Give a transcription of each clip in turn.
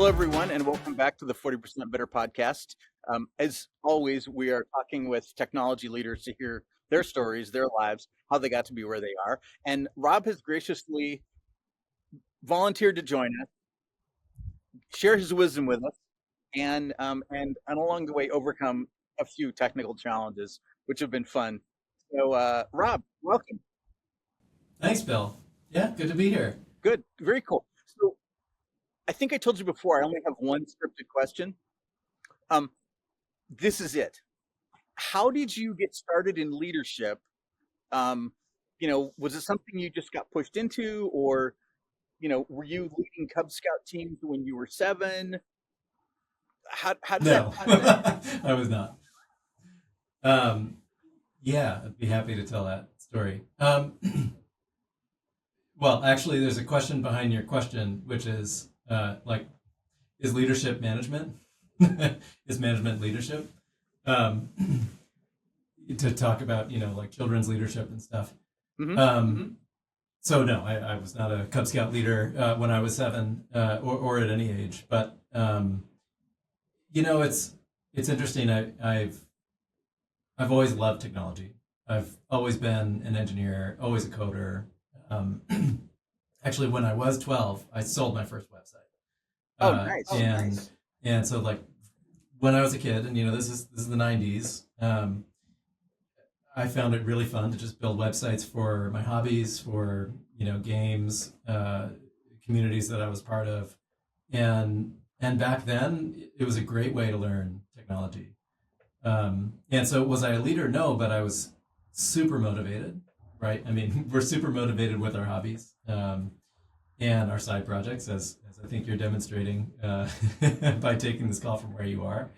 Hello, everyone, and welcome back to the 40% Better podcast. As always, we are talking with technology leaders to hear their stories, their lives, how they got to be where they are. And Rob has graciously volunteered to join us, share his wisdom with us, and along the way overcome a few technical challenges, which have been fun. So, Rob, welcome. Thanks, Bill. Yeah, good to be here. Good, very cool. So, I think I told you before, I only have one scripted question. This is it. How did you get started in leadership? Um, was it something you just got pushed into, or were you leading Cub Scout teams when you were 7? How did that? No, I was not. Yeah, I'd be happy to tell that story. Well, actually, there's a question behind your question, which is is leadership management? Is management leadership? To talk about, like children's leadership and stuff. So no, I was not a Cub Scout leader when I was 7 or at any age. But it's interesting. I've always loved technology. I've always been an engineer, always a coder. Actually, when I was 12, I sold my first website. Nice. And so like when I was a kid, and this is the 90s. I found it really fun to just build websites for my hobbies, for games, communities that I was part of, and back then it was a great way to learn technology. And so was I a leader? No, but I was super motivated, right? I mean, we're super motivated with our hobbies and our side projects, as I think you're demonstrating by taking this call from where you are.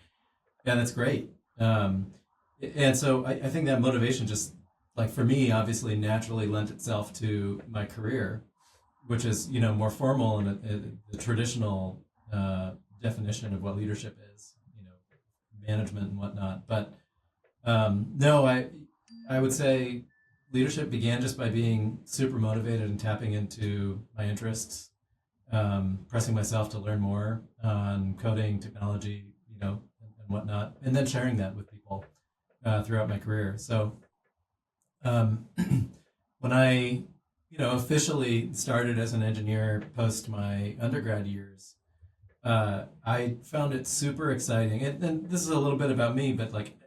Yeah, that's great. And so I think that motivation just, like for me, obviously naturally lent itself to my career, which is, more formal and the traditional definition of what leadership is, management and whatnot. But no, I would say leadership began just by being super motivated and tapping into my interests, pressing myself to learn more on coding, technology, and whatnot, and then sharing that with people throughout my career. So when I, officially started as an engineer post my undergrad years, I found it super exciting. And this is a little bit about me, but like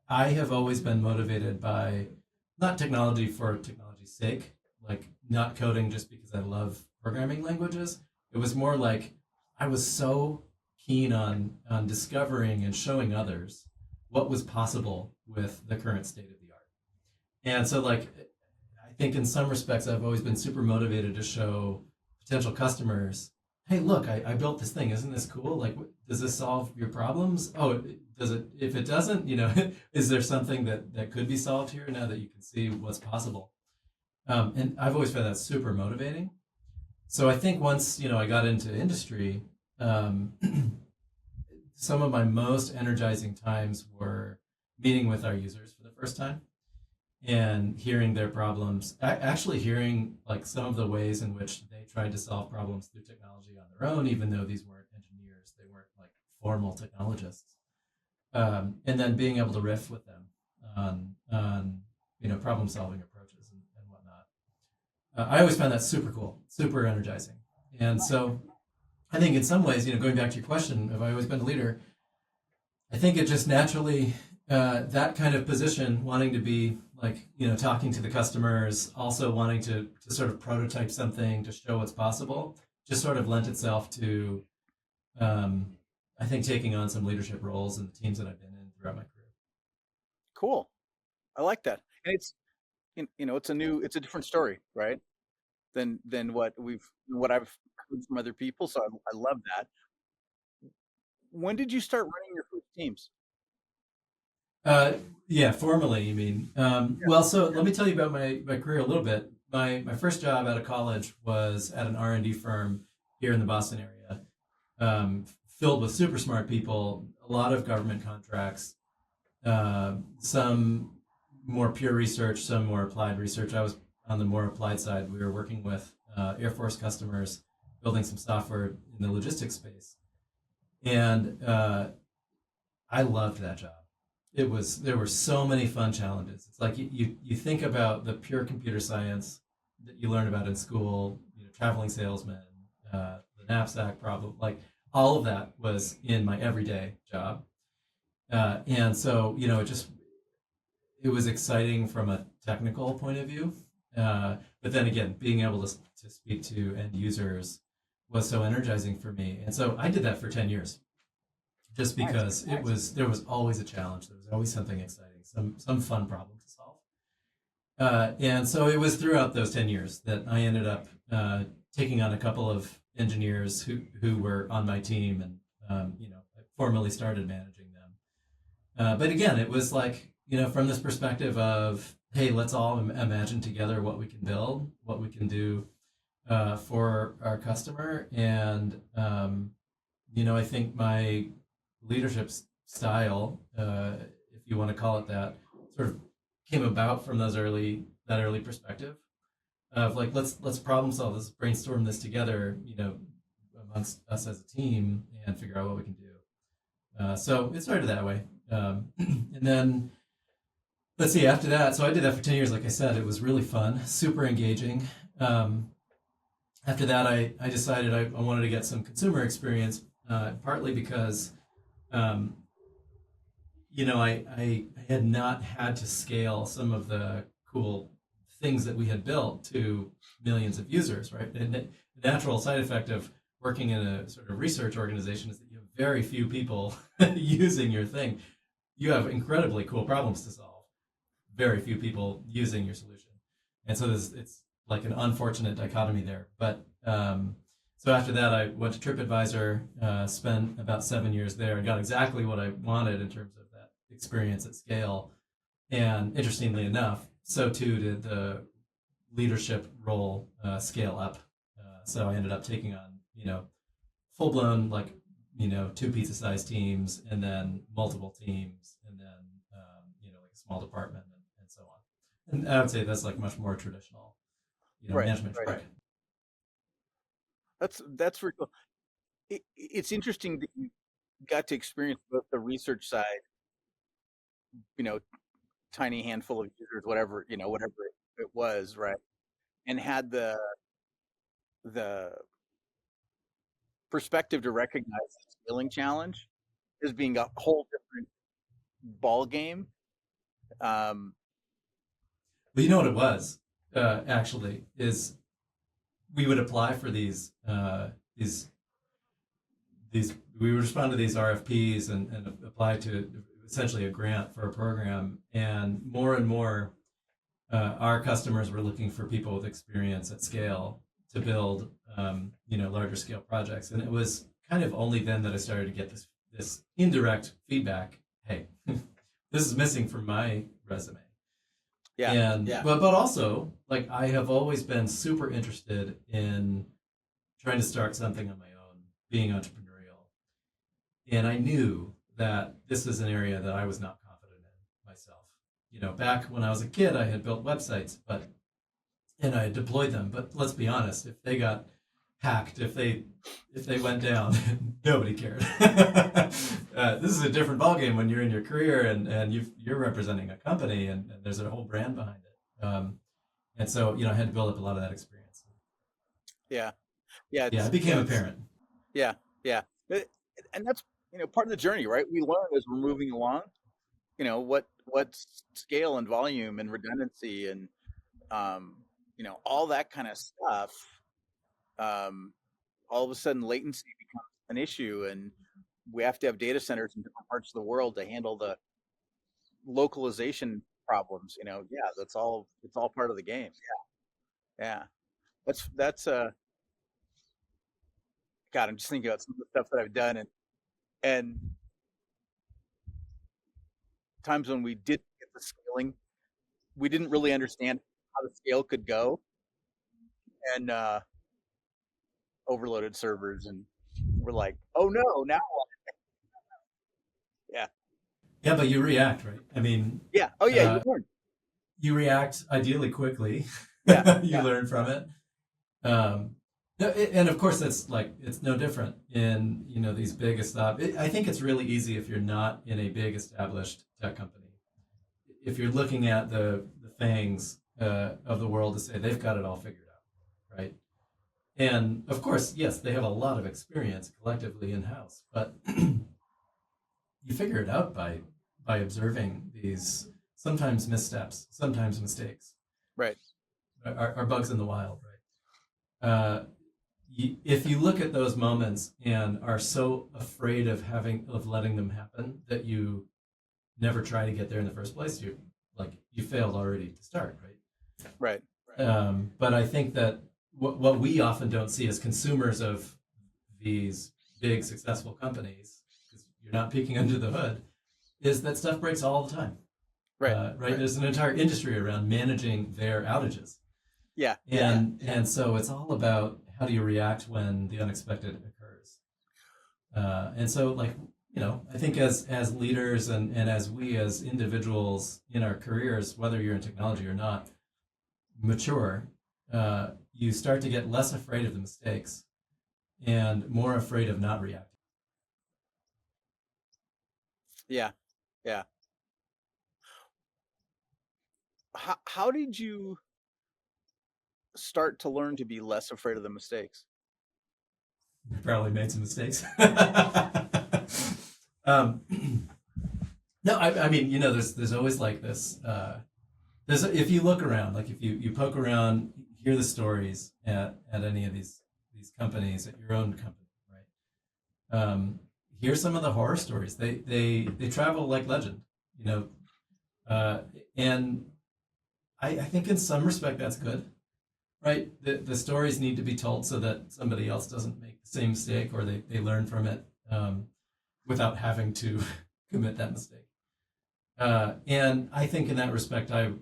I have always been motivated by not technology for technology's sake, like not coding just because I love programming languages. It was more like I was so keen on discovering and showing others what was possible with the current state of the art. And so like I think in some respects I've always been super motivated to show potential customers, hey, look, I built this thing. Isn't this cool? Like, does this solve your problems? Oh, does it? If it doesn't, is there something that could be solved here now that you can see what's possible? And I've always found that super motivating. So I think once, I got into industry, some of my most energizing times were meeting with our users for the first time and hearing their problems, actually hearing like some of the ways in which they tried to solve problems through technology on their own, even though these weren't engineers, they weren't like formal technologists. And then being able to riff with them on problem solving approaches and whatnot. I always found that super cool, super energizing. And so I think in some ways, going back to your question, have I always been a leader? I think it just naturally, that kind of position, wanting to be like, talking to the customers, also wanting to sort of prototype something to show what's possible, just sort of lent itself to, I think, taking on some leadership roles in the teams that I've been in throughout my career. Cool. I like that. And it's it's a different story, right? Than what I've heard from other people. So I love that. When did you start running your first teams? Yeah, formally, you mean? Well, so let me tell you about my career a little bit. My first job out of college was at an R&D firm here in the Boston area, filled with super smart people, a lot of government contracts, some more pure research, some more applied research. I was on the more applied side. We were working with Air Force customers, building some software in the logistics space. And I loved that job. There were so many fun challenges. It's like you think about the pure computer science that you learn about in school, traveling salesman, the knapsack problem, like all of that was in my everyday job. And so, it was exciting from a technical point of view. But then again, being able to speak to end users was so energizing for me. And so I did that for 10 years just because there was always a challenge. There was always something exciting, some fun problem to solve. And so it was throughout those 10 years that I ended up taking on a couple of engineers who were on my team, and I formally started managing them. But again, it was like, from this perspective of, hey, let's all imagine together what we can build, what we can do for our customer. And, I think my leadership style, if you want to call it that, sort of came about from that early perspective of like, let's problem solve this, brainstorm this together, amongst us as a team, and figure out what we can do. So it started that way. And then let's see, after that, so I did that for 10 years. Like I said, it was really fun, super engaging. After that, I decided I wanted to get some consumer experience, partly because, I had not had to scale some of the cool things that we had built to millions of users, right? And the natural side effect of working in a sort of research organization is that you have very few people using your thing. You have incredibly cool problems to solve, very few people using your solution. And so it's like an unfortunate dichotomy there. But so after that, I went to TripAdvisor, spent about 7 years there, and got exactly what I wanted in terms of that experience at scale. And interestingly enough, so too did the leadership role scale up. So I ended up taking on, full blown, like, two pizza sized teams, and then multiple teams, and then, like a small department, and so on. And I would say that's like much more traditional, Right, management. right. That's really cool. It's interesting that you got to experience both the research side, you know, tiny handful of users, whatever it was, right, and had the perspective to recognize the scaling challenge as being a whole different ball game. Um, But you know what it was, actually, is we would apply for these we would respond to these RFPs, and apply to essentially a grant for a program, and more our customers were looking for people with experience at scale to build larger scale projects. And it was kind of only then that I started to get this indirect feedback. Hey, this is missing from my resume. yeah, And yeah, but also, like, I have always been super interested in trying to start something on my own, being entrepreneurial. And I knew that this is an area that I was not confident in myself. Back when I was a kid, I had built websites, and I deployed them. But let's be honest, if they got hacked, if they went down, nobody cared. This is a different ballgame when you're in your career, and you're representing a company, and there's a whole brand behind it. And so, I had to build up a lot of that experience. yeah, yeah. Yeah, It's it became yeah, it's apparent. yeah, yeah. And that's part of the journey, right? We learn as we're moving along. What scale and volume and redundancy and all that kind of stuff. Um, all of a sudden, latency becomes an issue, and we have to have data centers in different parts of the world to handle the localization problems. Yeah, it's all part of the game. Yeah, yeah. That's God. I'm just thinking about some of the stuff that I've done, and times when we did get the scaling, we didn't really understand how the scale could go, and overloaded servers, and we're like, oh no, now what? Yeah, Yeah, but you react, right? I mean, yeah, oh yeah, you learn. you react ideally quickly. Yeah, You yeah, learn from it. Um, No, and of course, it's no different in these big established. I think it's really easy if you're not in a big established tech company. If you're looking at the FANGs of the world to say they've got it all figured out, right? And of course, yes, they have a lot of experience collectively in house, but you figure it out by observing these sometimes missteps, sometimes mistakes, Right. are bugs in the wild, right? If you look at those moments and are so afraid of letting them happen that you never try to get there in the first place, you failed already to start, right? Right. But I think that what we often don't see as consumers of these big successful companies, because you're not peeking under the hood, is that stuff breaks all the time. Right. Right. Right. There's an entire industry around managing their outages. Yeah. And so it's all about how do you react when the unexpected occurs. And so I think as leaders and as we as individuals in our careers, whether you're in technology or not, mature, you start to get less afraid of the mistakes and more afraid of not reacting. Yeah. Yeah. How did you start to learn to be less afraid of the mistakes? We probably made some mistakes. um, no, I mean, there's always like this. If you look around, like if you poke around, hear the stories at any of these companies, at your own company, right? Hear some of the horror stories. They travel like legend, you know, and I think in some respect that's good, right? The stories need to be told so that somebody else doesn't make the same mistake, or they learn from it without having to commit that mistake. And I think in that respect, I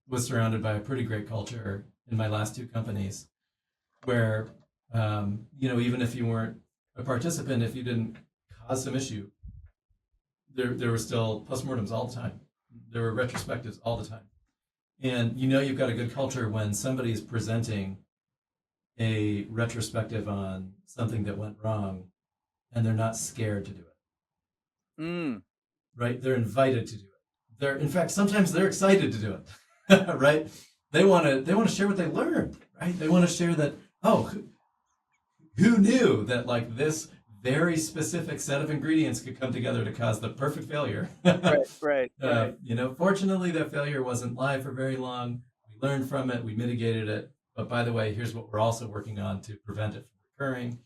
was surrounded by a pretty great culture in my last two companies, where even if you weren't a participant, if you didn't cause some issue, there were still postmortems all the time. There were retrospectives all the time. And you've got a good culture when somebody is presenting a retrospective on something that went wrong, and they're not scared to do it. Mm. Right? They're invited to do it. In fact, sometimes they're excited to do it. Right? They want to share what they learned. Right? They want to share that. Oh, who knew that like this very specific set of ingredients could come together to cause the perfect failure? Right. Fortunately, that failure wasn't live for very long. We learned from it. We mitigated it. But by the way, here's what we're also working on to prevent it from recurring.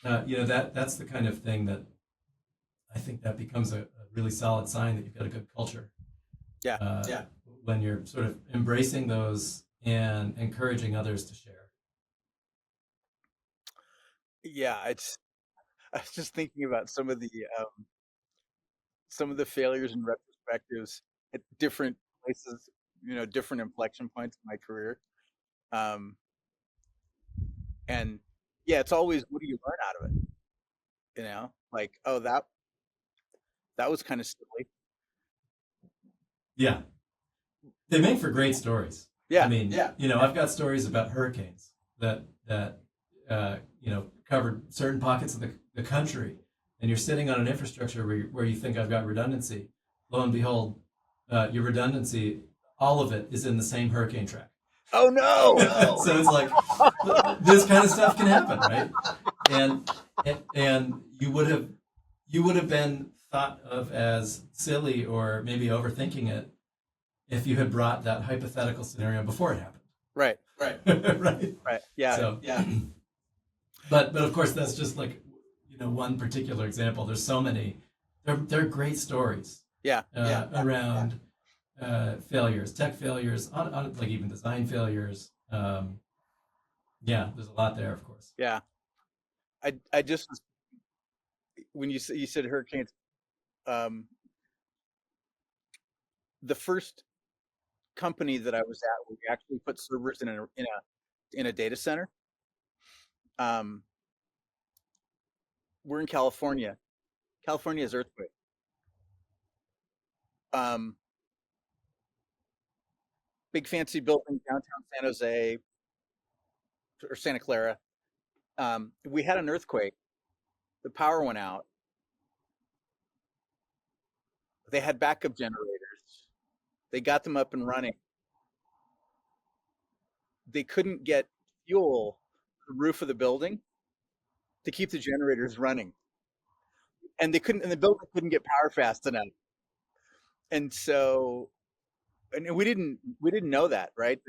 That's the kind of thing that I think that becomes a really solid sign that you've got a good culture. Yeah. When you're sort of embracing those and encouraging others to share. Yeah. I was just thinking about some of the failures and retrospectives at different places, different inflection points in my career. Um, and yeah, it's always, what do you learn out of it? Like, oh, that was kind of silly. Yeah, they make for great stories. Yeah. I mean, I've got stories about hurricanes that covered certain pockets of the country, and you're sitting on an infrastructure where you think I've got redundancy. Lo and behold, your redundancy, all of it is in the same hurricane track. Oh no! So it's like this kind of stuff can happen, right? And you would have been thought of as silly or maybe overthinking it if you had brought that hypothetical scenario before it happened. Right. Right. Yeah. So, but of course that's just like one particular example. There's so many. They're great stories. Around failures, tech failures, on like even design failures. There's a lot there, of course. Yeah. I just, when you said hurricanes, the first company that I was at, we actually put servers in a data center. We're in California. California has earthquake. Big fancy building downtown San Jose or Santa Clara. We had an earthquake. The power went out. They had backup generators. They got them up and running. They couldn't get fuel to the roof of the building to keep the generators running, and they couldn't. And the building couldn't get power fast enough. And so, and we didn't know that, right?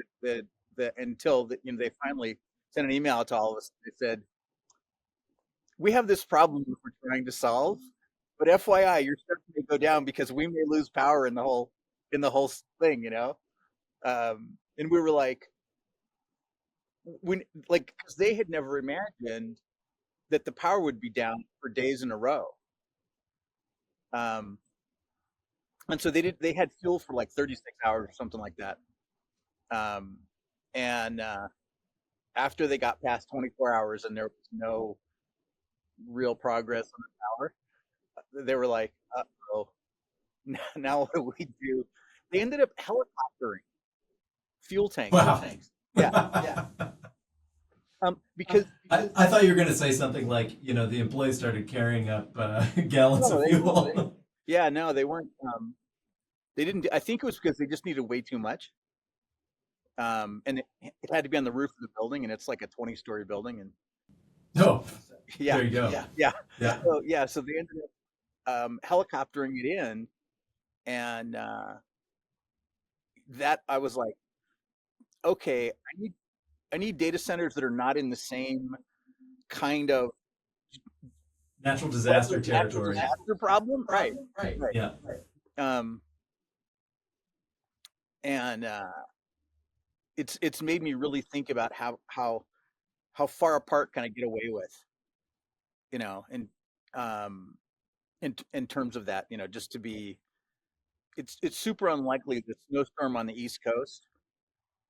Until they finally sent an email out to all of us. They said, we have this problem we're trying to solve, but FYI, your stuff may go down because we may lose power in the whole thing, and we were like, because they had never imagined that the power would be down for days in a row. Um, and so they had fuel for like 36 hours or something like that. Um, and after they got past 24 hours and there was no real progress on the power, they were like, "Uh-oh, now what do we do?" They ended up helicoptering fuel tanks. Wow. Yeah, yeah. Because I thought you were going to say something like, the employees started carrying up gallons no, of fuel. yeah, no, they weren't. They didn't. I think it was because they just needed way too much. And it had to be on the roof of the building, and it's like a 20-story building, and Oh, yeah, there you go. yeah. Yeah. So they ended up helicoptering it in, and that I was like, okay, I need data centers that are not in the same kind of Natural disaster natural territory. disaster problem, right? Yeah. Um, and it's made me really think about how far apart can I get away with, and um, in terms of that, just to be, it's super unlikely the snowstorm on the East Coast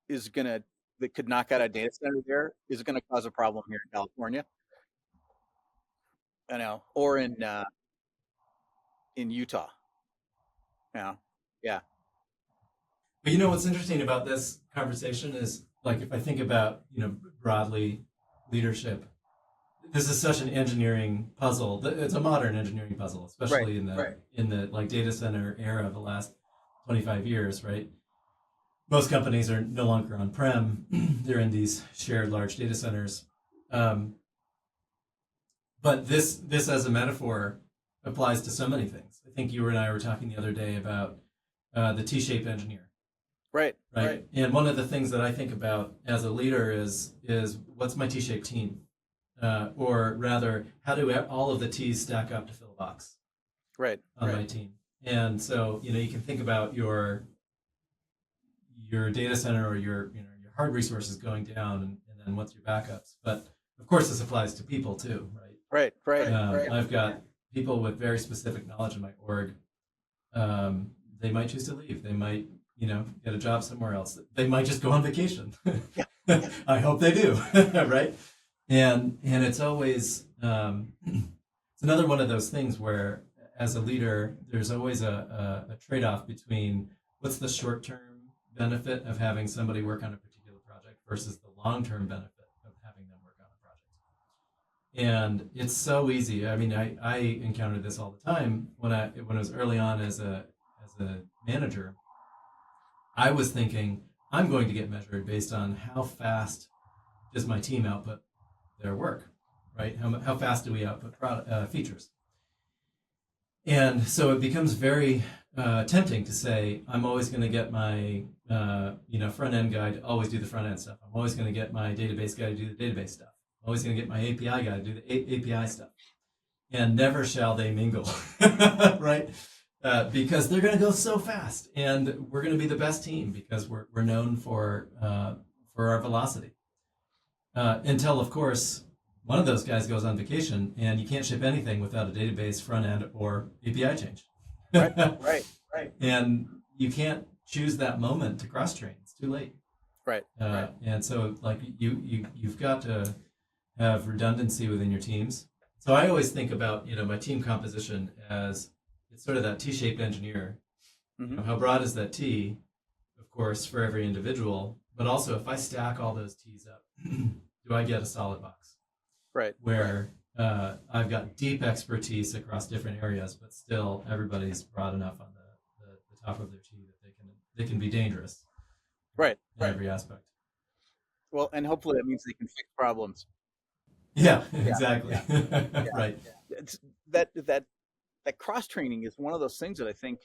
is gonna that could knock out a data center there is gonna cause a problem here in California, or in Utah, yeah, But what's interesting about this conversation is, like, if I think about, broadly leadership, this is such an engineering puzzle. It's a modern engineering puzzle, especially in the like data center era of the last 25 years, right? Most companies are no longer on-prem. They're in these shared large data centers. But this as a metaphor applies to so many things. I think you and I were talking the other day about the T-shaped engineer. right. And one of the things that I think about as a leader is what's my T-shaped team? Or rather, how do all of the T's stack up to fill a box Right. on my team? And so, you can think about your data center or your hard resources going down, and then what's your backups. But of course, this applies to people too, right? Right. I've got people with very specific knowledge in my org. They might choose to leave. They might, get a job somewhere else. They might just go on vacation. I hope they do, right? And it's always it's another one of those things where, as a leader, there's always a trade-off between what's the short-term benefit of having somebody work on a particular project versus the long-term benefit of having them work on a project. And it's so easy. I mean, I encountered this all the time when I was early on as a manager. I was thinking, I'm going to get measured based on how fast does my team output their work, right? How fast do we output features? And so it becomes very tempting to say, I'm always going to get my front end guy to always do the front end stuff. I'm always going to get my database guy to do the database stuff. I'm always going to get my API guy to do the API stuff. And never shall they mingle, right? Because they're going to go so fast, and we're going to be the best team because we're known for our velocity. Until, of course, one of those guys goes on vacation, and you can't ship anything without a database front end or API change. Right. And you can't choose that moment to cross train. It's too late. Right. And so, like, you've got to have redundancy within your teams. So I always think about my team composition as it's sort of that T-shaped engineer. Mm-hmm. How broad is that T? Of course, for every individual, but also if I stack all those T's up, do I get a solid box? Right. where I've got deep expertise across different areas, but still everybody's broad enough on the top of their T that they can be dangerous Right. in every aspect. Well, and hopefully that means they can fix problems. Yeah, Yeah. exactly. Yeah. Right. It's, that cross training is one of those things that I think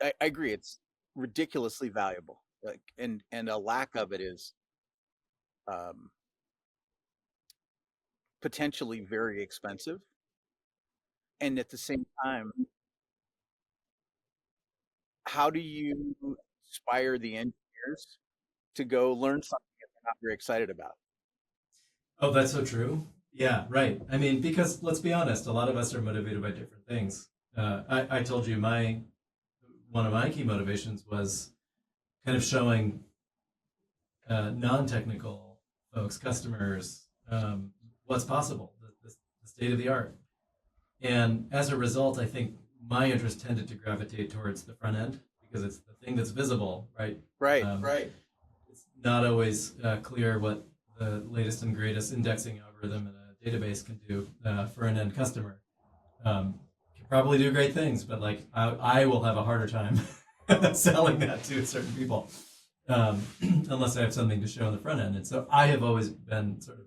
I agree. It's ridiculously valuable. Like, and a lack of it is um, potentially very expensive. And at the same time, how do you inspire the engineers to go learn something that they're not very excited about? Oh, that's so true. Yeah, right. I mean, because let's be honest, a lot of us are motivated by different things. I told you my one of my key motivations was kind of showing non-technical folks, customers, what's possible, the state of the art. And as a result, I think my interest tended to gravitate towards the front end because it's the thing that's visible, right? Right. Right. It's not always clear what the latest and greatest indexing algorithm in a database can do for an end customer. Can probably do great things, but like I will have a harder time selling that to certain people unless I have something to show on the front end. And so I have always been sort of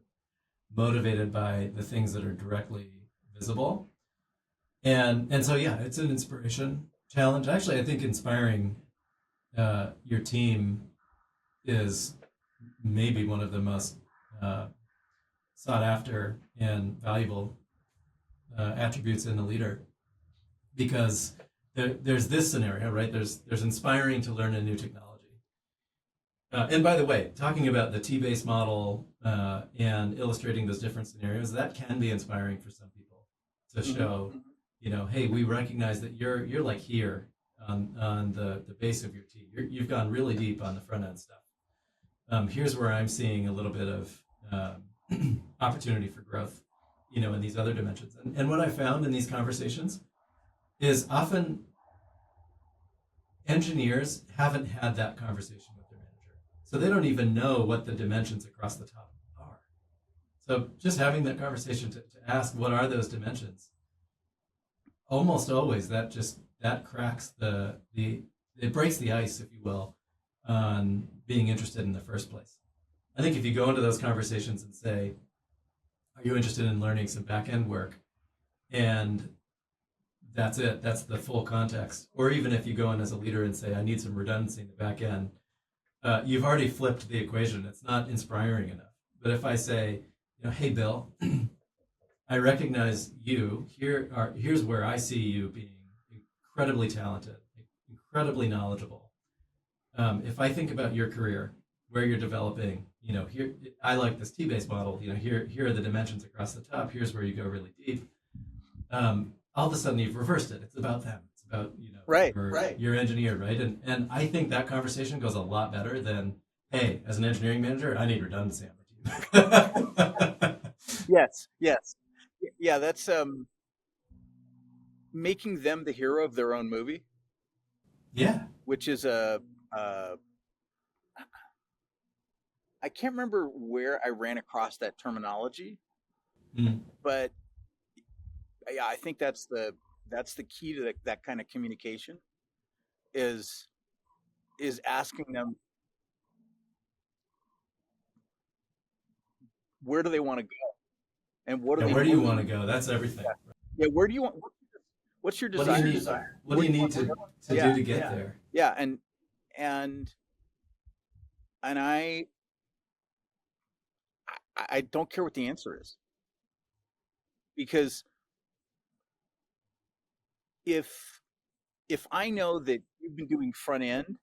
motivated by the things that are directly visible. And so yeah, it's an inspiration challenge. Actually, I think inspiring your team is maybe one of the most uh, sought after and valuable attributes in a leader because there's this scenario, right? There's inspiring to learn a new technology. And by the way, talking about the T-based model and illustrating those different scenarios, that can be inspiring for some people to show, hey, we recognize that you're like here on the base of your T. You've gone really deep on the front end stuff. Here's where I'm seeing a little bit of opportunity for growth, in these other dimensions. And what I found in these conversations is often engineers haven't had that conversation with their manager. So they don't even know what the dimensions across the top are. So just having that conversation to ask what are those dimensions, almost always that cracks it breaks the ice, if you will, on being interested in the first place. I think if you go into those conversations and say, are you interested in learning some back end work? And that's it. That's the full context. Or even if you go in as a leader and say, I need some redundancy in the back end, you've already flipped the equation. It's not inspiring enough. But if I say, hey, Bill, I recognize you. Here's where I see you being incredibly talented, incredibly knowledgeable. If I think about your career, where you're developing, here I like this T-based model. Here are the dimensions across the top. Here's where you go really deep. All of a sudden you've reversed it. It's about them. It's about Right. your engineer, right? And I think that conversation goes a lot better than, hey, as an engineering manager, I need redundancy on my team. Yes. Yeah. That's making them the hero of their own movie, Yeah. which is I can't remember where I ran across that terminology, but yeah, I think that's the key to that kind of communication is asking them where do they want to go and what do Yeah. they Where do need. you want to go? That's everything. Yeah, where do you want? What's your What do desire? you need? What do you need to Yeah. do to get there? Yeah, and and I don't care what the answer is because if I know that you've been doing front end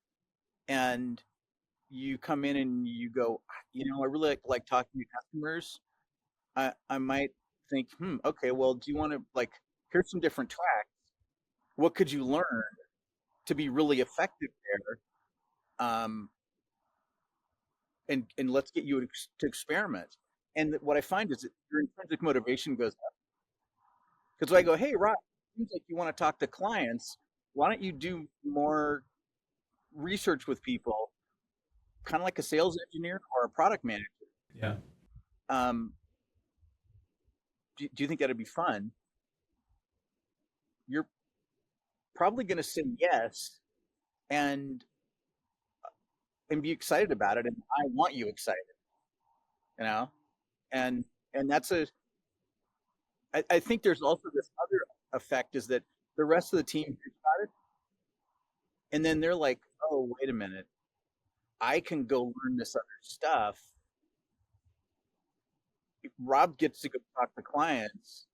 and you come in and you go, I really like talking to customers. I might think, okay, well, do you want to here's some different tracks. What could you learn to be really effective there? And let's get you to experiment. And what I find is that your intrinsic motivation goes up because I go, hey, Rob, it seems like you want to talk to clients. Why don't you do more research with people, kind of like a sales engineer or a product manager? Yeah. Um, do you think that'd be fun? You're probably going to say yes and be excited about it, and I want you excited, you know. And that's a I think there's also this other effect is that the rest of the team hears about it, and then they're like, oh, wait a minute, I can go learn this other stuff. Rob gets to go talk to clients.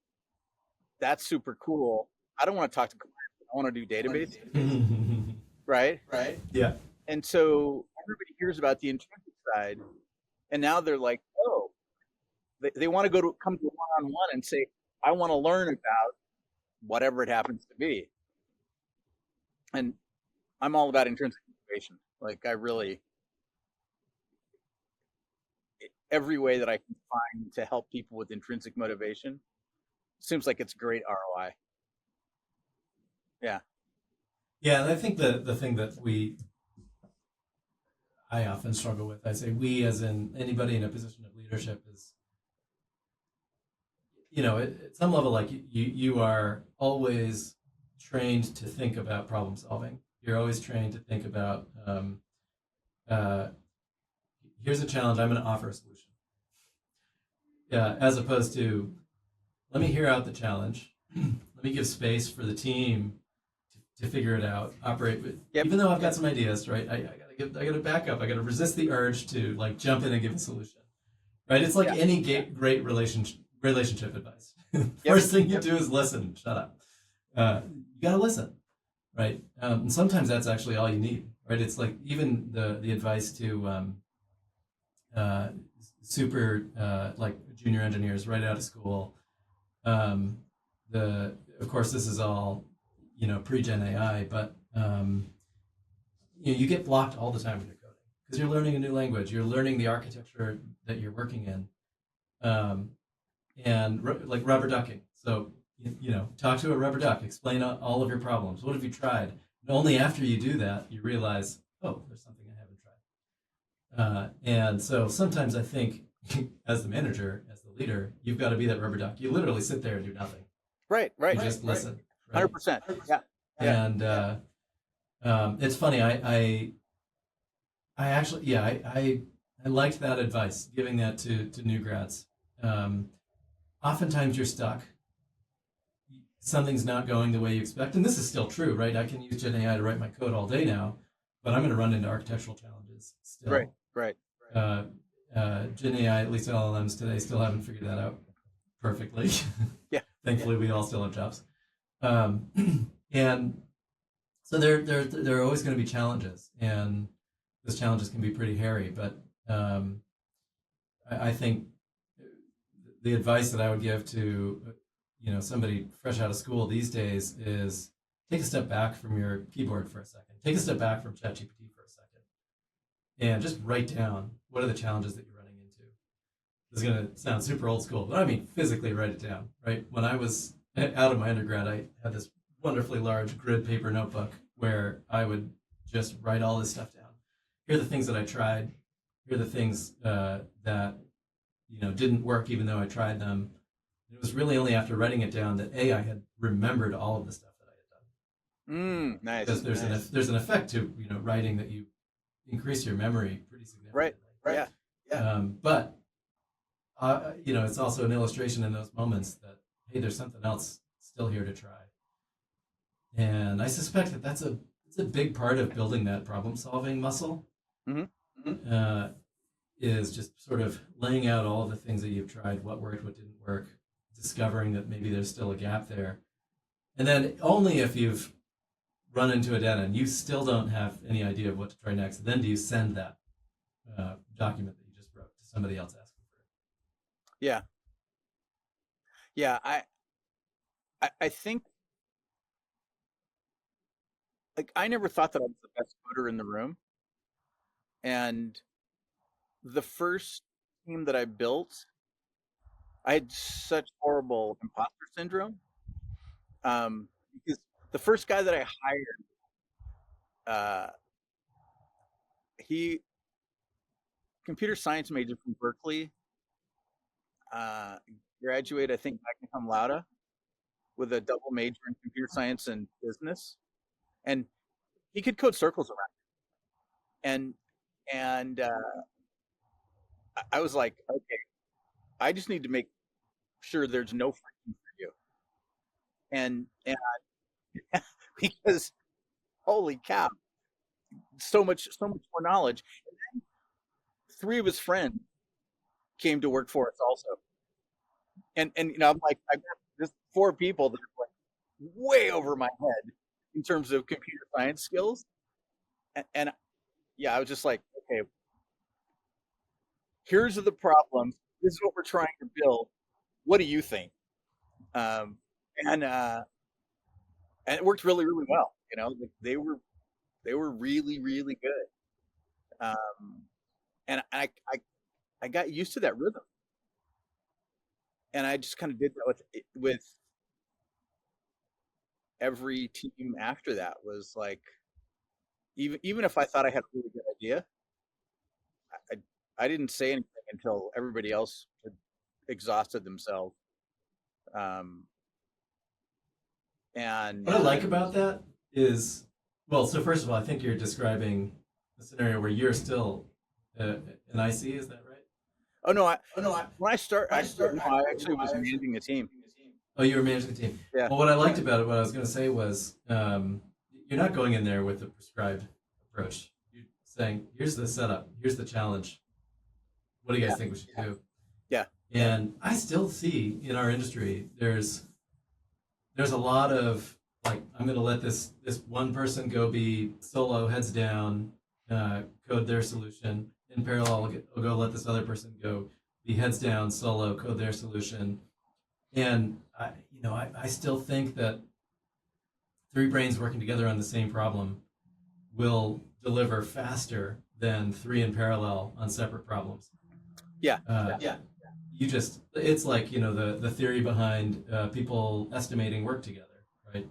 That's super cool. I don't want to talk to clients. I want to do database, right? Yeah. And so everybody hears about the intrinsic side, and now they're like, oh, they want to come to one-on-one and say, I want to learn about whatever it happens to be. And I'm all about intrinsic motivation. Like I really, every way that I can find to help people with intrinsic motivation seems like it's great ROI. Yeah. Yeah, and I think the thing that I often struggle with, I say we as in anybody in a position of leadership is, at some level, like you are always trained to think about problem solving. You're always trained to think about, uh, here's a challenge, I'm going to offer a solution. Yeah, as opposed to, let me hear out the challenge. Let me give space for the team to figure it out, operate with. Yep. Even though I've got some ideas, right? I gotta back up. I gotta resist the urge to like jump in and give a solution, right? It's like any great relationship advice. First thing you do is listen. Shut up. You gotta listen, right? And sometimes that's actually all you need, right? It's like even the advice to super like junior engineers right out of school. Of course, this is all pre-gen AI, but you get blocked all the time when you're coding because you're learning a new language, you're learning the architecture that you're working in, and like rubber ducking. So talk to a rubber duck, explain all of your problems. What have you tried? And only after you do that, you realize, oh, there's something I haven't tried. And so sometimes I think, as the manager, as the leader, you've got to be that rubber duck. You literally sit there and do nothing. Right. You just listen. 100%. Yeah. And it's funny. I actually, I liked that advice, giving that to new grads. Oftentimes you're stuck. Something's not going the way you expect, and this is still true, right? I can use Gen AI to write my code all day now, but I'm going to run into architectural challenges still. Right. Gen AI, at least LLMs today, still haven't figured that out perfectly. Yeah. Thankfully, we all still have jobs. And so there are always going to be challenges, and those challenges can be pretty hairy. But I think the advice that I would give to somebody fresh out of school these days is take a step back from your keyboard for a second. Take a step back from ChatGPT for a second, and just write down what are the challenges that you're running into. This is going to sound super old school, but I mean physically write it down. Right? When I was out of my undergrad, I had this wonderfully large grid paper notebook where I would just write all this stuff down. Here are the things that I tried. Here are the things that didn't work, even though I tried them. It was really only after writing it down that I had remembered all of the stuff that I had done. Nice. Because there's an effect to writing that you increase your memory pretty significantly. Right. Yeah. But it's also an illustration in those moments that hey, there's something else still here to try. And I suspect that it's a big part of building that problem-solving muscle. Mm-hmm. Is just sort of laying out all of the things that you've tried, what worked, what didn't work, discovering that maybe there's still a gap there. And then only if you've run into a dead end, you still don't have any idea of what to try next, then do you send that document that you just wrote to somebody else asking for it. Yeah. I think, like, I never thought that I was the best coder in the room. And the first team that I built, I had such horrible imposter syndrome. Because the first guy that I hired, he computer science major from Berkeley. uh, graduate, I think, magna cum laude with a double major in computer science and business, and he could code circles around. And and I was like, okay, I just need to make sure there's no friction for you, and because holy cow, so much more knowledge. Three of his friends came to work for us also, and I'm like, I've got just four people that are like way over my head in terms of computer science skills, and yeah, I was just like, okay, here's the problems. This is what we're trying to build. What do you think? Um, and and it worked really, really well. Like they were really, really good. And I got used to that rhythm, and I just kind of did that with every team after that. Was like, even if I thought I had a really good idea, I I didn't say anything until everybody else had exhausted themselves. Um, and What I like about that is, well, so first of all, I think you're describing a scenario where you're still an IC. Is that right? oh no, Oh no, I when I start, when I start, no, I I no, actually was I actually managing the team. Oh, you were managing the team. Yeah, Well, what I liked about it, what I was going to say was, you're not going in there with a prescribed approach. You're saying, here's the setup, here's the challenge. What do you yeah, guys think we should do? yeah, And I still see in our industry, there's a lot of like, I'm going to let this one person go be solo, heads down, code their solution. In parallel, I'll go let this other person go be heads down, solo, code their solution. And I still think that three brains working together on the same problem will deliver faster than three in parallel on separate problems. yeah, Yeah. It's like, the theory behind people estimating work together, right?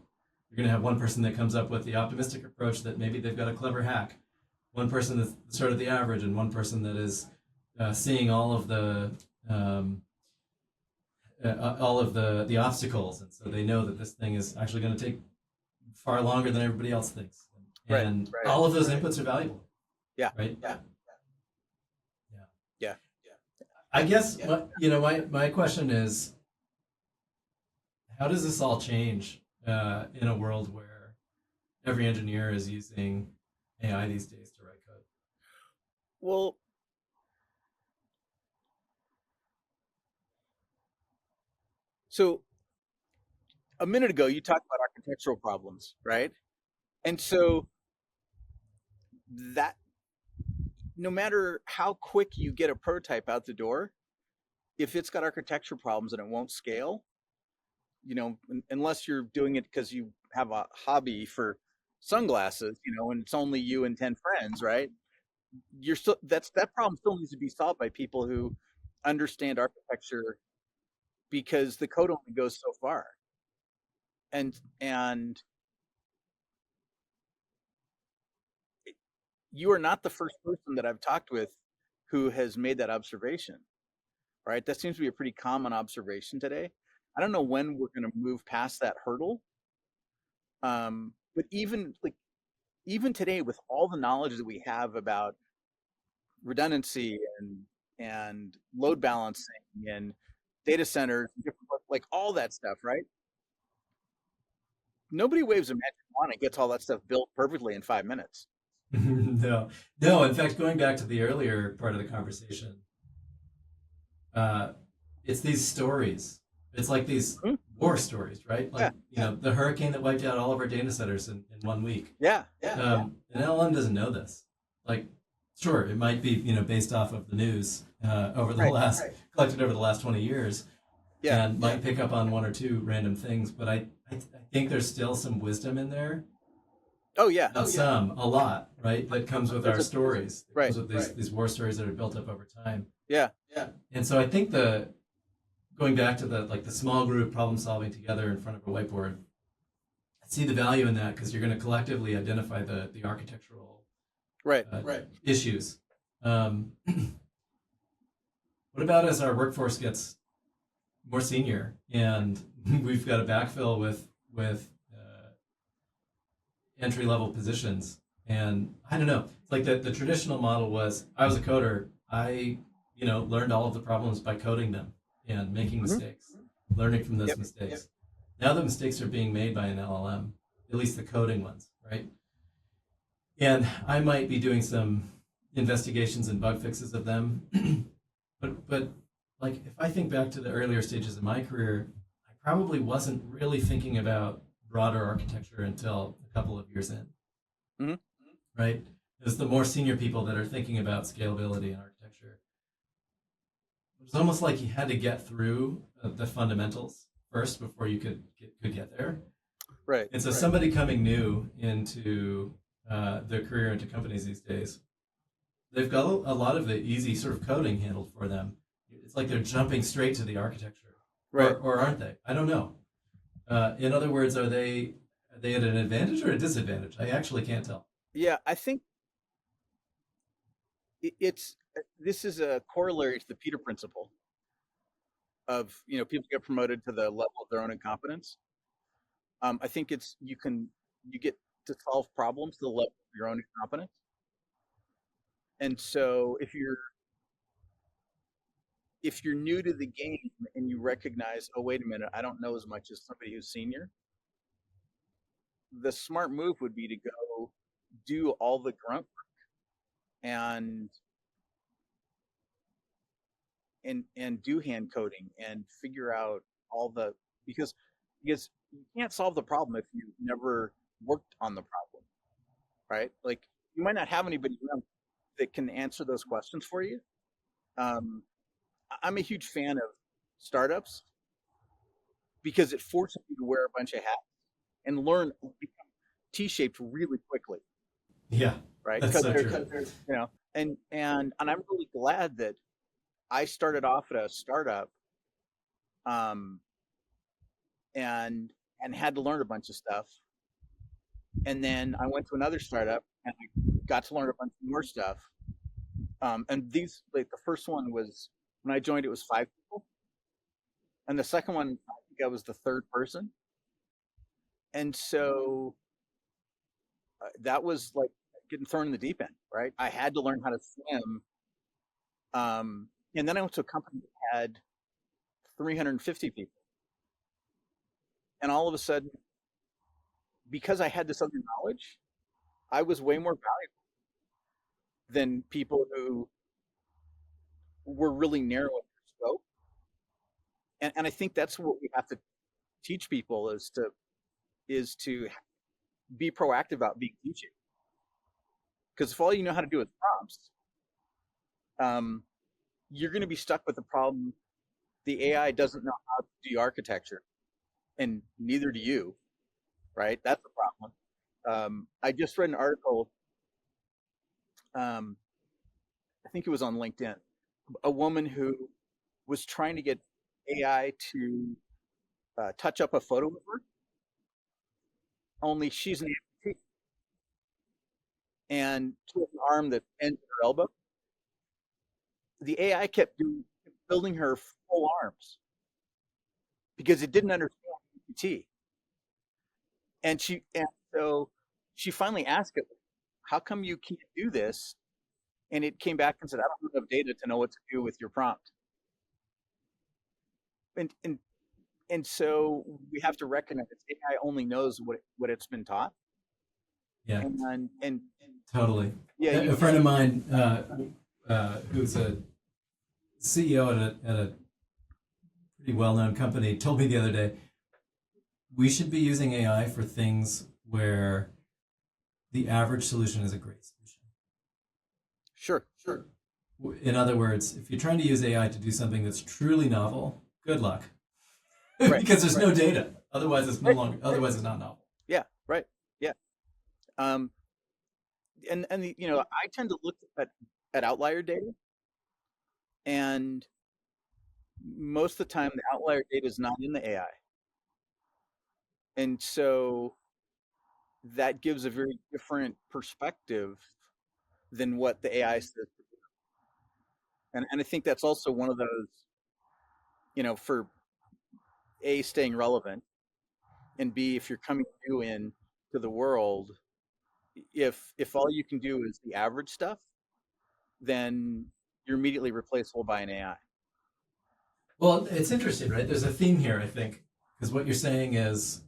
You're going to have one person that comes up with the optimistic approach that maybe they've got a clever hack, one person that's sort of the average, and one person that is seeing um, all of the obstacles, and so they know that this thing is actually going to take far longer than everybody else thinks, right, and right, all of those inputs are valuable, yeah, right? Yeah. yeah. I guess my question is, how does this all change in a world where every engineer is using AI these days to write code? Well, so a minute ago you talked about architectural problems, right? And so that no matter how quick you get a prototype out the door, if it's got architecture problems and it won't scale, unless you're doing it because you have a hobby for sunglasses, and it's only you and 10 friends, right? You're still that problem still needs to be solved by people who understand architecture, because the code only goes so far. And you are not the first person that I've talked with who has made that observation, right? That seems to be a pretty common observation today. I don't know when we're going to move past that hurdle. But even today, with all the knowledge that we have about redundancy and load balancing and data centers, like all that stuff, right? Nobody waves a magic wand and gets all that stuff built perfectly in 5 minutes. No, no. In fact, going back to the earlier part of the conversation, uh, it's these stories. It's like these Hmm? war stories, right? Yeah, Like, the hurricane that wiped out all of our data centers in 1 week. yeah, And LLM doesn't know this. Like, sure, it might be, based off of the news collected over the last 20 years, yeah, and might pick up on one or two random things. But I think there's still some wisdom in there. oh yeah, Not some, a lot, right? That comes with our stories. It right, comes with these war stories that are built up over time. yeah, And so I think going back to the small group problem solving together in front of a whiteboard, I see the value in that, because you're going to collectively identify the architectural right. issues. What about as our workforce gets more senior, and we've got to backfill with entry level positions. And I don't know. It's like the traditional model was I was a coder. I learned all of the problems by coding them and making Mhm. mistakes, learning from those Yep. mistakes. Now the mistakes are being made by an LLM, at least the coding ones, right? And I might be doing some investigations and bug fixes of them, but like if I think back to the earlier stages of my career, I probably wasn't really thinking about broader architecture until a couple of years in, Mhm. right? It's the more senior people that are thinking about scalability and architecture. It's almost like you had to get through the fundamentals first before you could get there. Right. And so somebody coming new into their career into companies these days, they've got a lot of the easy sort of coding handled for them. It's like they're jumping straight to the architecture, Right. or aren't they? I don't know. In other words, are they at an advantage or a disadvantage? I actually can't tell. Yeah, I think it's this is a corollary to the Peter principle of people get promoted to the level of their own incompetence. I think you get to solve problems to the level of your own incompetence. And so if you're new to the game and you recognize, oh wait a minute, I don't know as much as somebody who's senior, the smart move would be to go do all the grunt and and do hand coding and figure out all the because because you can't solve the problem if you never worked on the problem, right? Like you might not have anybody around that can answer those questions for you. Um, I'm a huge fan of startups because it forces you to wear a bunch of hats and learn become T-shaped really quickly, Yeah, right? that's Because so true. there's and I'm really glad that I started off at a startup um, and had to learn a bunch of stuff, and then I went to another startup and I got to learn a bunch more stuff. And these like the first one was when I joined, it was 5 people, and the second one I think I was the third person, and so that was like getting thrown in the deep end, right? I had to learn how to swim. And then I went to a company that had 350 people. And all of a sudden, because I had this other knowledge, I was way more valuable than people who were really narrow in their scope. And I think that's what we have to teach people is to be proactive about being teaching. Because if all you know how to do is prompts, um, you're going to be stuck with the problem. The AI doesn't know how to do architecture, and neither do you, right? That's the problem. I just read an article. Um, I think it was on LinkedIn. A woman who was trying to get AI to touch up a photo of her, only she's an amputee and she has an arm that ends at her elbow. The AI kept building her full arms because it didn't understand amputee, and so she finally asked it, "How come you can't do this?" And it came back and said, "I don't have enough data to know what to do with your prompt." And and and so we have to recognize AI only knows what it's been taught, Yeah, and totally. yeah, you A friend of mine who's a CEO at a pretty well known company told me the other day we should be using AI for things where the average solution is a great solution. sure, sure, In other words, if you're trying to use AI to do something that's truly novel, good luck, right, because there's right, no data. Otherwise, it's no right, longer. Otherwise, it's not novel. yeah, right, yeah. Um, and I tend to look at outlier data, and most of the time the outlier data is not in the AI, and so that gives a very different perspective than what the AI says. And I think that's also one of those, for A, staying relevant, and B, if you're coming new in to the world, if all you can do is the average stuff, then you're immediately replaceable by an AI. Well, it's interesting, right? There's a theme here, I think, because what you're saying is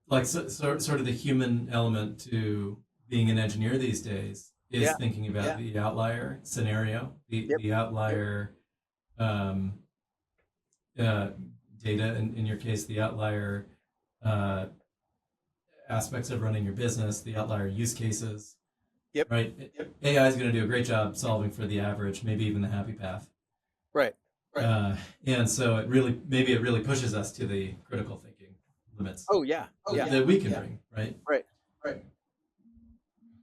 like sort of the human element to being an engineer these days is Yeah. thinking about the outlier scenario, Yep. the outlier um, uh, data, in your case, the outlier uh, aspects of running your business, the outlier use cases, Yep. right? AI is going to do a great job solving for the average, maybe even the happy path. Right. And so maybe it really pushes us to the critical thinking limits Oh yeah. Yeah. that we can bring, right? Right.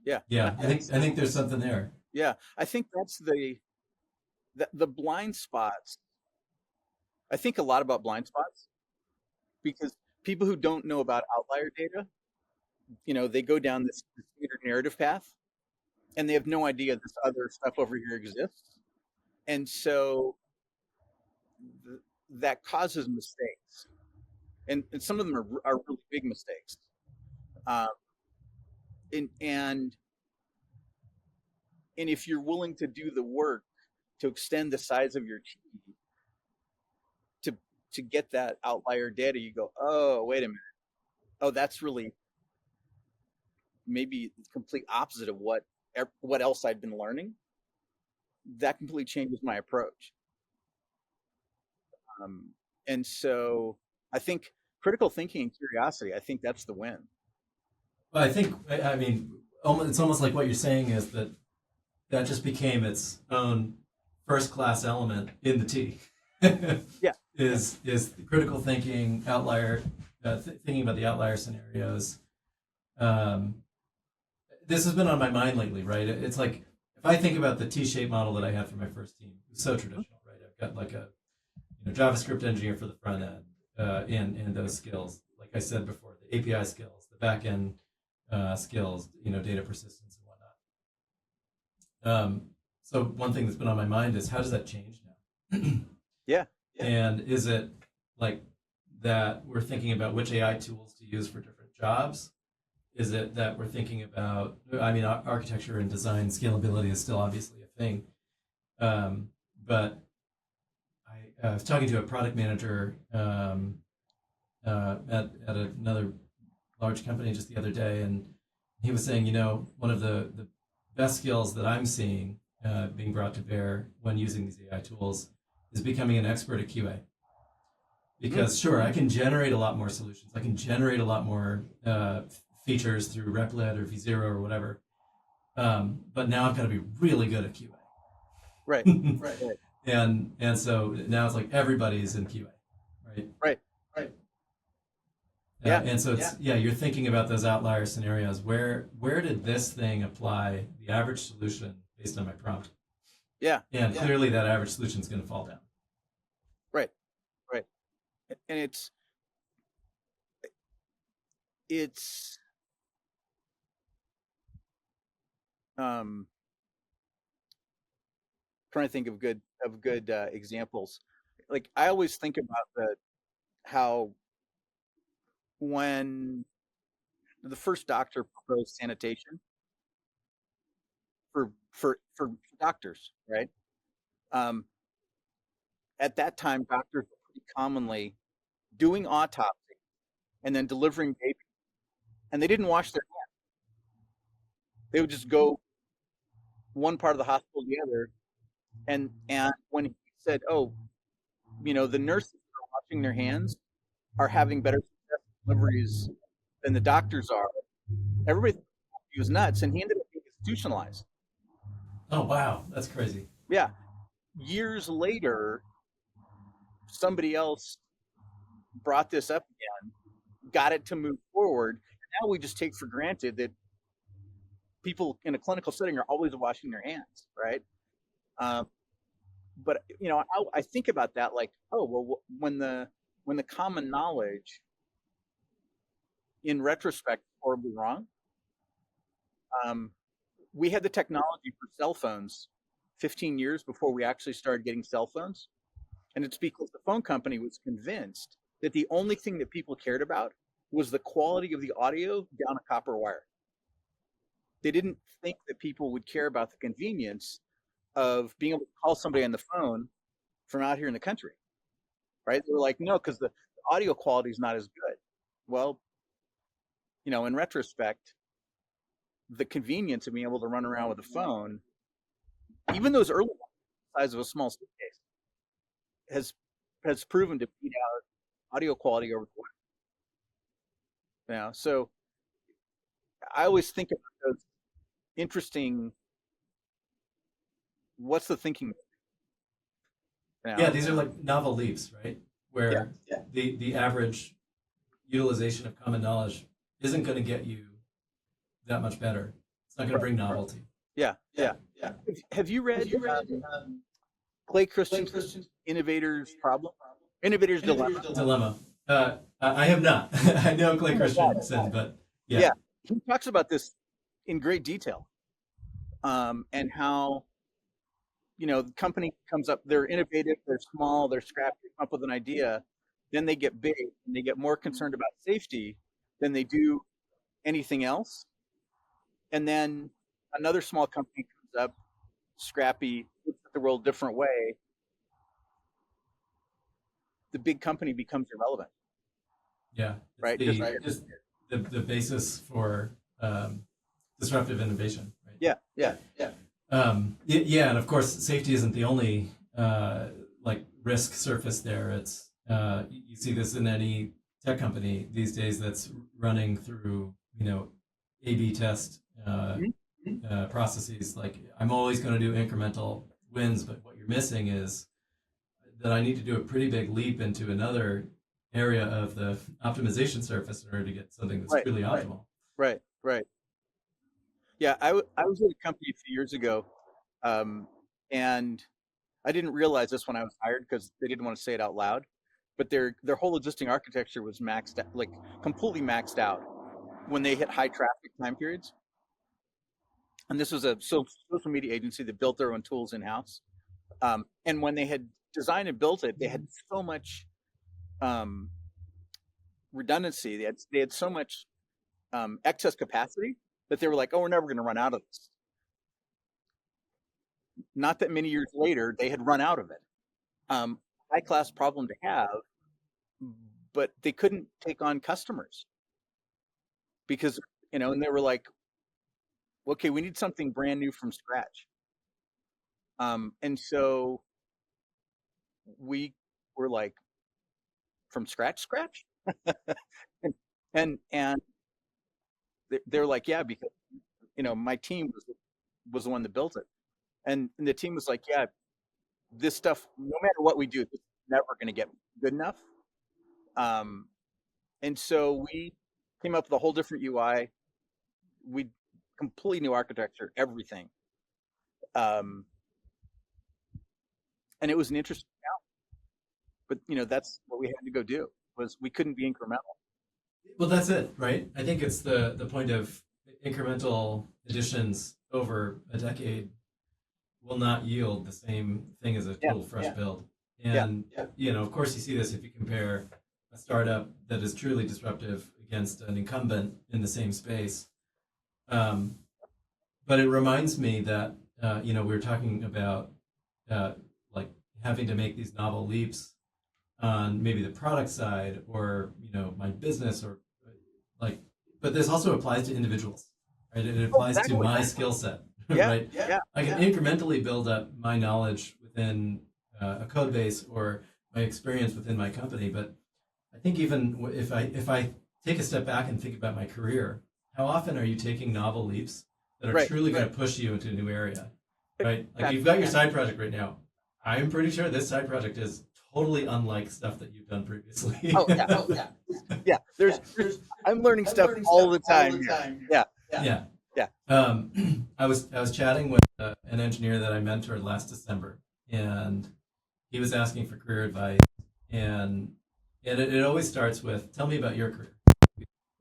Yeah. Yeah, I think there's something there. Yeah. I think that's the blind spots. I think a lot about blind spots because people who don't know about outlier data, they go down this standard narrative path and they have no idea this other stuff over here exists. And so th- that causes mistakes. And some of them are really big mistakes. Um, and and if you're willing to do the work to extend the size of your team to to get that outlier data, you go, oh, wait a minute. Oh, that's really maybe the complete opposite of what else I'd been learning. That completely changes my approach. Um, and so I think critical thinking and curiosity, I think that's the win. Well, I mean, it's almost like what you're saying is that just became its own first class element in the T. Yeah. is critical thinking, outlier, thinking about the outlier scenarios. Um, this has been on my mind lately, right? It's like if I think about the T-shaped model that I had for my first team, it's so traditional, right? I've got like a JavaScript engineer for the front end, and those skills, like I said before, the API skills, the back end skills, data persistence and whatnot. So one thing that's been on my mind is how does that change now? Yeah. And is it like that we're thinking about which AI tools to use for different jobs? Is it that we're thinking about, I mean, architecture and design scalability is still obviously a thing. But I was talking to a product manager at another large company just the other day, and he was saying, one of the best skills that I'm seeing being brought to bear when using these AI tools is becoming an expert at QA. Because sure, I can generate a lot more solutions. I can generate a lot more features through Replit or V0 or whatever. But now I've got to be really good at QA. Right. And so now it's like everybody's in QA, right? Yeah. And so it's you're thinking about those outlier scenarios. Where did this thing apply the average solution based on my prompt? Yeah. And clearly that average solution is going to fall down. Right. And it's trying to think of good examples. Like I always think about how when the first doctor proposed sanitation for doctors, right? Um, at that time, doctors were pretty commonly doing autopsy and then delivering babies, and they didn't wash their hands. They would just go one part of the hospital to the other, and when he said, "Oh, the nurses that are washing their hands are having better success deliveries than the doctors are," everybody thought he was nuts, and he ended up being institutionalized. Oh wow, that's crazy. Yeah. Years later, somebody else brought this up again, got it to move forward, and now we just take for granted that people in a clinical setting are always washing their hands, right? But I think about that like, oh well, when the common knowledge, in retrospect, is horribly wrong. We had the technology for cell phones 15 years before we actually started getting cell phones. And it's because the phone company was convinced that the only thing that people cared about was the quality of the audio down a copper wire. They didn't think that people would care about the convenience of being able to call somebody on the phone from out here in the country, right? They were like, no, because the audio quality is not as good. Well, in retrospect, the convenience of being able to run around with a phone, even those early ones, the size of a small suitcase, has proven to beat out audio quality over the web. So I always think about those interesting. What's the thinking? Yeah, these are like novel leaps, right? Yeah, Where the average utilization of common knowledge isn't going to get you that much better. It's not going to bring novelty. Yeah. Have you read Clay Christensen's Innovator's Problem? Innovator's Dilemma? Dilemma. I have not. I know Clay Christensen, but yeah. He talks about this in great detail, and how the company comes up, they're innovative, they're small, they're scrappy, they come up with an idea, then they get big, and they get more concerned about safety than they do anything else. And then another small company comes up, scrappy, looks at the world a different way. The big company becomes irrelevant. Yeah, right. Just the basis for disruptive innovation. Right? Yeah. Yeah, and of course, safety isn't the only risk surface there. It's you see this in any tech company these days that's running through A/B test processes. Like, I'm always going to do incremental wins, but what you're missing is that I need to do a pretty big leap into another area of the optimization surface in order to get something that's truly optimal. Right. Yeah, I was with a company a few years ago, and I didn't realize this when I was hired because they didn't want to say it out loud, but their whole existing architecture was maxed out, like completely maxed out when they hit high traffic time periods. And this was a social media agency that built their own tools in-house. And when they had designed and built it, they had so much redundancy. They had so much excess capacity that they were like, oh, we're never going to run out of this. Not that many years later, they had run out of it. High class problem to have, but they couldn't take on customers because, and they were like, okay, we need something brand new from scratch. And so we were like, from scratch? and they're like, yeah, because, my team was the one that built it. And the team was like, yeah, this stuff, no matter what we do, it's never going to get good enough. And so we came up with a whole different UI. We completely new architecture, everything. And it was an interesting challenge. But, that's what we had to go do, was we couldn't be incremental. Well, that's it, right? I think it's the point of incremental additions over a decade will not yield the same thing as a total fresh build. And, of course, you see this if you compare a startup that is truly disruptive against an incumbent in the same space. But it reminds me that, we were talking about having to make these novel leaps on maybe the product side or, my business or but this also applies to individuals, right? It applies to my skill set. Right? I can incrementally build up my knowledge within a code base or my experience within my company. But I think even if I take a step back and think about my career, how often are you taking novel leaps that are truly going to push you into a new area, right? Like, you've got your side project right now. I'm pretty sure this side project is totally unlike stuff that you've done previously. Yeah. I'm learning stuff all the time. Yeah. I was chatting with an engineer that I mentored last December, and he was asking for career advice, and it always starts with, tell me about your career.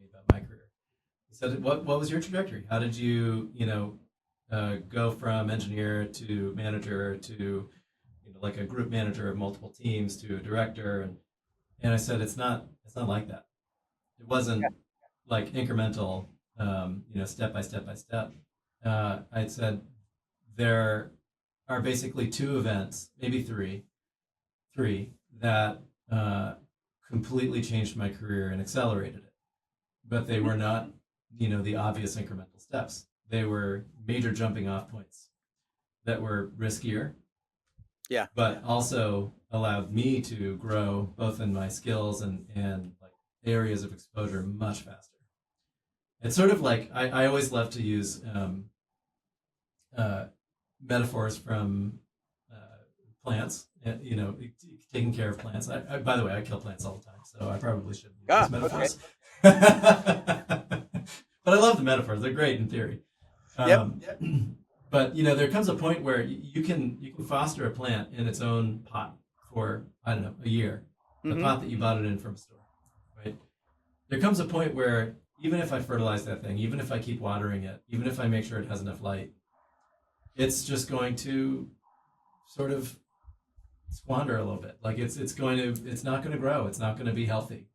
About my career. He said, what was your trajectory? How did you go from engineer to manager to like a group manager of multiple teams to a director, and I said it's not like that. It wasn't like incremental, step by step by step. I said there are basically two events, maybe three that completely changed my career and accelerated it. But they were not, the obvious incremental steps. They were major jumping off points that were riskier, Yeah. but also allowed me to grow both in my skills and like areas of exposure much faster. It's sort of like I always love to use metaphors from plants, taking care of plants. By the way, I kill plants all the time, so I probably shouldn't use these Okay. metaphors. But I love the metaphors; they're great in theory. Yep. But there comes a point where you can foster a plant in its own pot for, I don't know, a year, the pot that you bought it in from a store, right? There comes a point where even if I fertilize that thing, even if I keep watering it, even if I make sure it has enough light, it's just going to sort of squander a little bit. Like it's not going to grow. It's not going to be healthy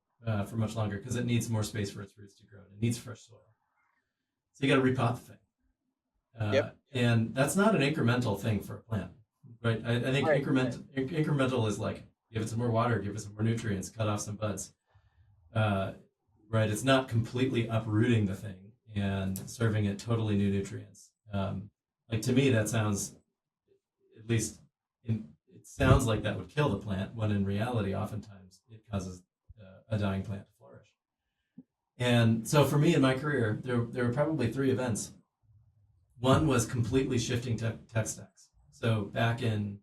for much longer because it needs more space for its roots to grow. It needs fresh soil. So you got to repot the thing. And that's not an incremental thing for a plant, right? I think incremental is like give it some more water, give it some more nutrients, cut off some buds. Right? It's not completely uprooting the thing and serving it totally new nutrients. Like to me, that sounds, at least, it sounds like that would kill the plant, when in reality, oftentimes it causes a dying plant to flourish. And so for me in my career, there were probably three events. One was completely shifting tech stacks. So back in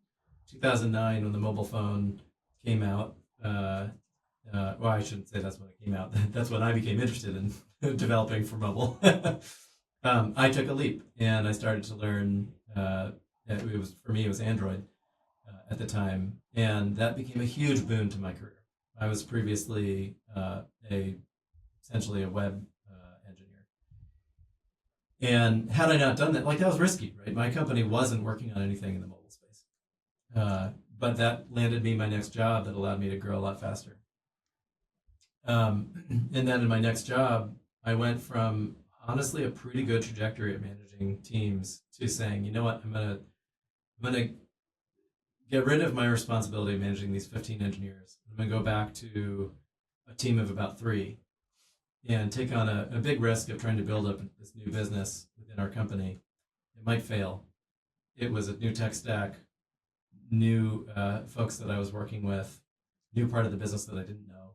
2009, when the mobile phone came out, well, I shouldn't say that's when it came out. That's when I became interested in developing for mobile. I took a leap and I started to learn. For me, it was Android at the time, and that became a huge boon to my career. I was previously essentially a web engineer, and had I not done that, like that was risky, right? My company wasn't working on anything in the mobile space, but that landed me my next job that allowed me to grow a lot faster. And then in my next job, I went from honestly a pretty good trajectory at managing teams to saying, you know what, I'm gonna get rid of my responsibility of managing these 15 engineers. I'm gonna go back to a team of about 3 and take on a big risk of trying to build up this new business within our company. It might fail. It was a new tech stack, new folks that I was working with, new part of the business that I didn't know.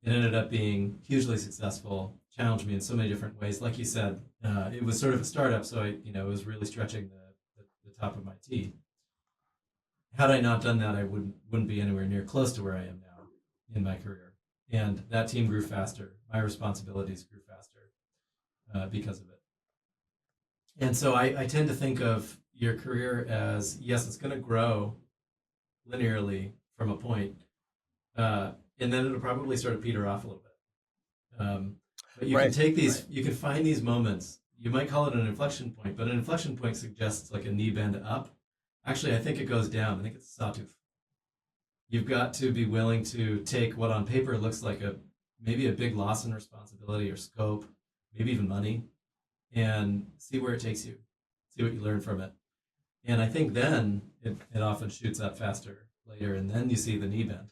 It ended up being hugely successful, challenged me in so many different ways. Like you said, it was sort of a startup, so it was really stretching the top of my T. Had I not done that, I wouldn't be anywhere near close to where I am now in my career. And that team grew faster. My responsibilities grew faster because of it. And so I tend to think of your career as, yes, it's going to grow linearly from a point, and then it'll probably sort of peter off a little bit. But you can take these, you can find these moments. You might call it an inflection point, but an inflection point suggests like a knee bend up. Actually, I think it goes down. I think it's a sawtooth. You've got to be willing to take what on paper looks like maybe a big loss in responsibility or scope, maybe even money, and see where it takes you, see what you learn from it. And I think then it often shoots up faster later, and then you see the knee bend.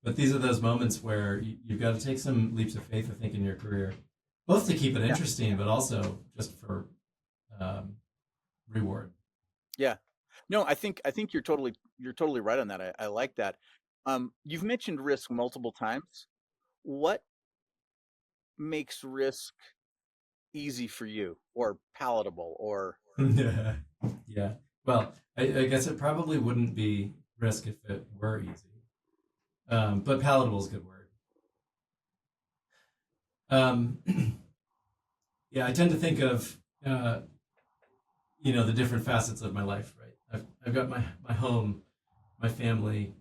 But these are those moments where you've got to take some leaps of faith, I think, in your career, both to keep it interesting, but also just for reward. Yeah. No, I think you're totally right on that. I like that. You've mentioned risk multiple times. What makes risk easy for you, or palatable, or Yeah. Well, I guess it probably wouldn't be risk if it were easy. But palatable is a good word. Yeah, I tend to think of the different facets of my life, right? I've got my home, my family.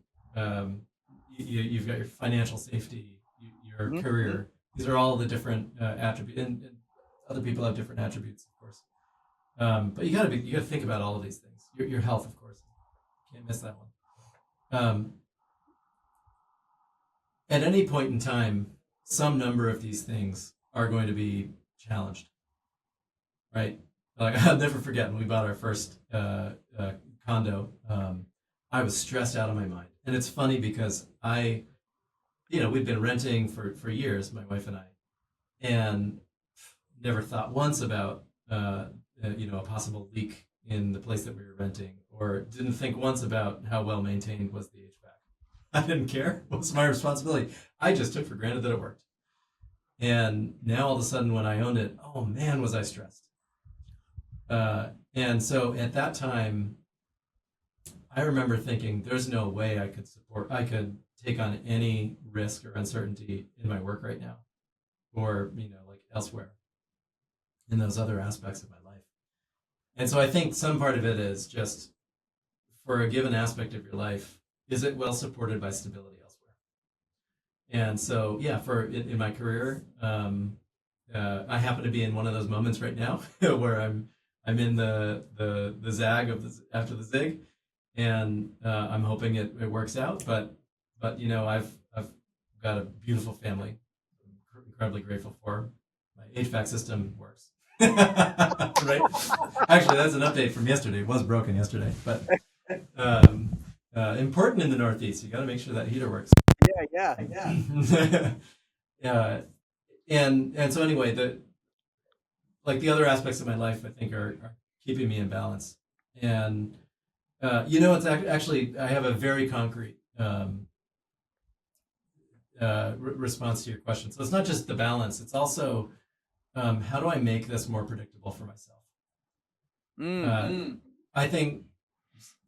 You've got your financial safety, your career. These are all the different attributes, and other people have different attributes, of course. But you gotta think about all of these things. Your health, of course, can't miss that one. At any point in time, some number of these things are going to be challenged, right? Like I'll never forget when we bought our first condo. I was stressed out of my mind, and it's funny because we'd been renting for years, my wife and I, and never thought once about a possible leak in the place that we were renting, or didn't think once about how well maintained was the HVAC. I didn't care. It was my responsibility. I just took for granted that it worked. And now all of a sudden, when I owned it, oh man, was I stressed. And so at that time, I remember thinking, there's no way I could take on any risk or uncertainty in my work right now, or like elsewhere in those other aspects of my life. And so I think some part of it is just, for a given aspect of your life, is it well supported by stability elsewhere? And so, yeah, in my career, I happen to be in one of those moments right now where I'm in the zag after the zig, and I'm hoping it works out. But I've got a beautiful family, I'm incredibly grateful for. My HVAC system works. Right? Actually, that's an update from yesterday. It was broken yesterday, but important in the Northeast. You got to make sure that heater works. Yeah. And so anyway, the other aspects of my life, I think, are keeping me in balance. And it's actually, I have a very concrete response to your question. So it's not just the balance; it's also how do I make this more predictable for myself? I think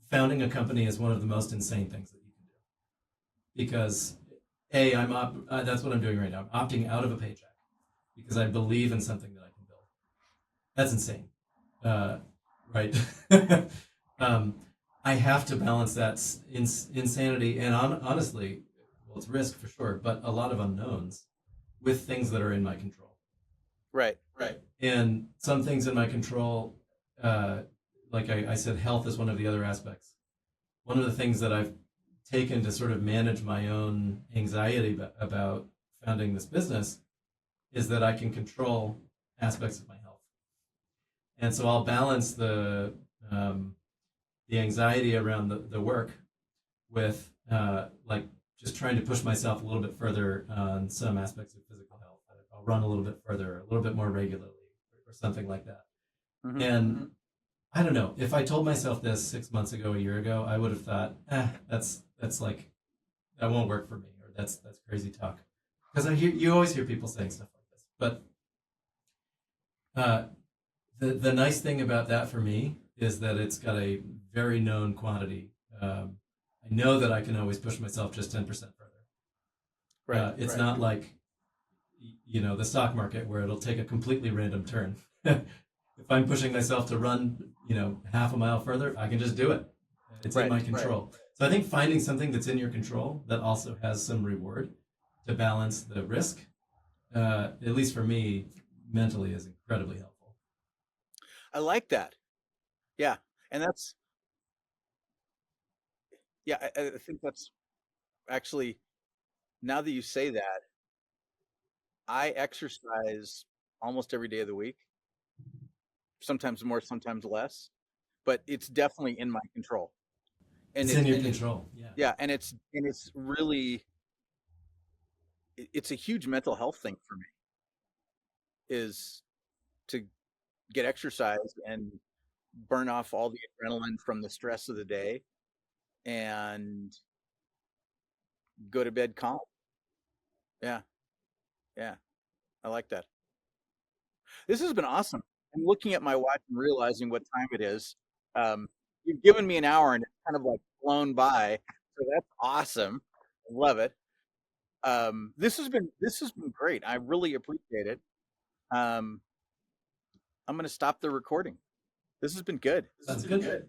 founding a company is one of the most insane things that you can do, because that's what I'm doing right now. I'm opting out of a paycheck because I believe in something that I can build. That's insane, right? I have to balance that insanity and honestly, well, it's risk for sure, but a lot of unknowns with things that are in my control. Right. And some things in my control, like I said, health is one of the other aspects. One of the things that I've taken to sort of manage my own anxiety about founding this business is that I can control aspects of my health. And so I'll balance the anxiety around the work with just trying to push myself a little bit further on some aspects of physical health. I'll run a little bit further, a little bit more regularly, or something like that. Mm-hmm. And I don't know, if I told myself this 6 months ago, a year ago, I would have thought, that's like, that won't work for me, or that's crazy talk. Because you always hear people saying stuff like this. But the nice thing about that for me is that it's got a very known quantity. I know that I can always push myself just 10% further. Right. It's not like, the stock market where it'll take a completely random turn. If I'm pushing myself to run, half a mile further, I can just do it. It's in my control. Right. So I think finding something that's in your control that also has some reward to balance the risk, at least for me, mentally, is incredibly helpful. I like that. Yeah. And I think that's actually, now that you say that, I exercise almost every day of the week, sometimes more, sometimes less, but it's definitely in my control. And it's in your control. Yeah. Yeah. And it's really, it's a huge mental health thing for me, is to get exercise and burn off all the adrenaline from the stress of the day and go to bed calm. Yeah. I like that. This has been awesome. I'm looking at my watch and realizing what time it is. You've given me an hour and it's kind of like flown by. So that's awesome. I love it. This has been great. I really appreciate it. I'm going to stop the recording. This has been good. That's good.